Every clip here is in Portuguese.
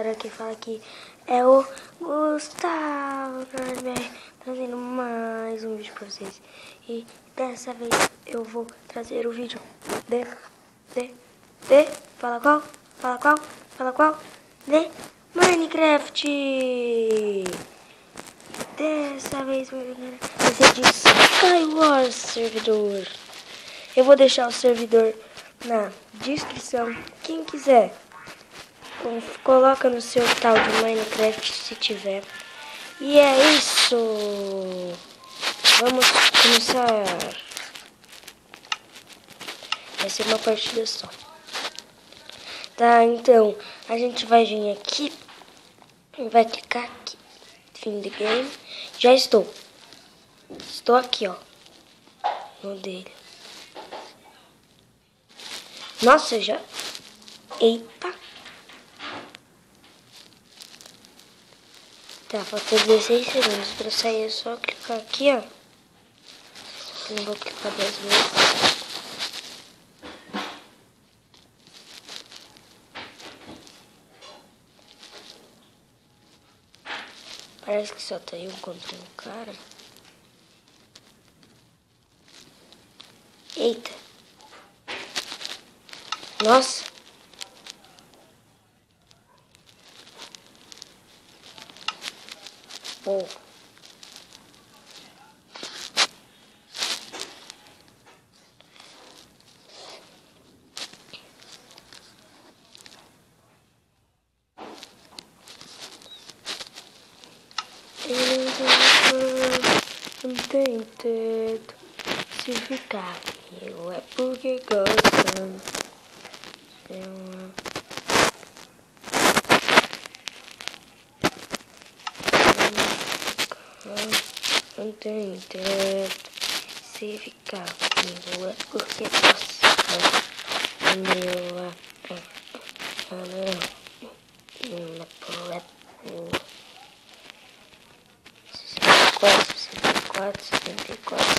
galera, quem fala aqui é o Gustavo, trazendo mais um vídeo pra vocês. E dessa vez eu vou trazer o vídeo fala qual? De Minecraft. Dessa vez vai ser de Skywars servidor. Eu vou deixar o servidor na descrição. Quem quiser, coloca no seu tal de Minecraft se tiver. E é isso. Vamos começar. Vai ser uma partida só. Tá, então a gente vai vir aqui. Vai clicar aqui. Fim de game. Já estou. Estou aqui, ó. No dele. Nossa, já... Eita. Tá, falta 16 segundos pra sair. É só clicar aqui, ó. Eu não vou clicar 10 vezes. Parece que só tá eu contra um cara. Eita. Nossa. Pô. Não tem teto. Se ficar comigo é porque gostam. Não tem teto. Se ficar comigo é porque gostam. Meu 64.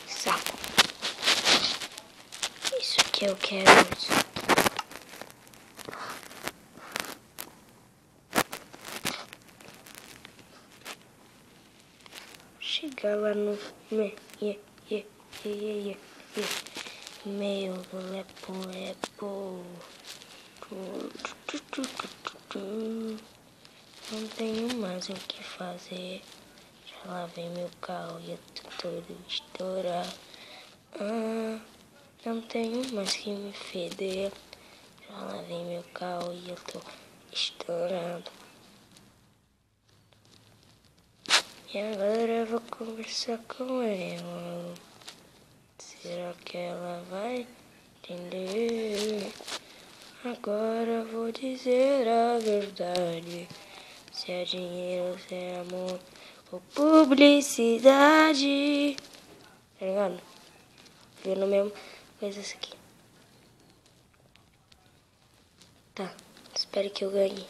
Saco. Isso que eu quero. Chegar lá no meu lepo. Não tenho mais o que fazer. Já lavei meu carro e eu tô todo estourado. Não tenho mais que me feder. Já lavei meu carro e eu tô estourado. E agora eu vou conversar com ela. Será que ela vai entender? Agora eu vou dizer a verdade. Se é dinheiro, se é amor ou publicidade. Tá ligado? Vendo mesmo coisa essa aqui. Tá, espero que eu ganhe.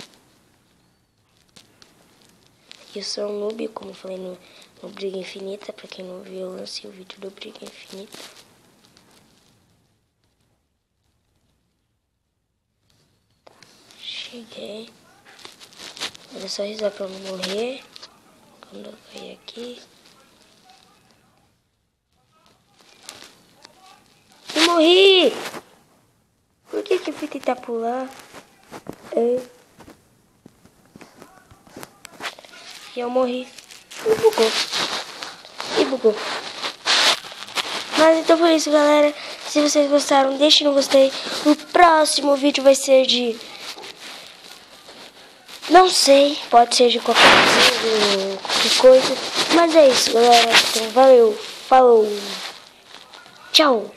Eu sou um noob, como eu falei no Briga Infinita. Pra quem não viu, eu lancei o vídeo do Briga Infinita. Cheguei. Olha só rezar pra eu não morrer. Quando eu cair aqui. Eu morri! Por que eu fui tentar pular? E eu morri. E bugou. Mas então foi isso, galera. Se vocês gostaram, deixem no gostei. O próximo vídeo vai ser de... Não sei, pode ser de qualquer coisa. Mas é isso, galera. Então, valeu, falou, tchau.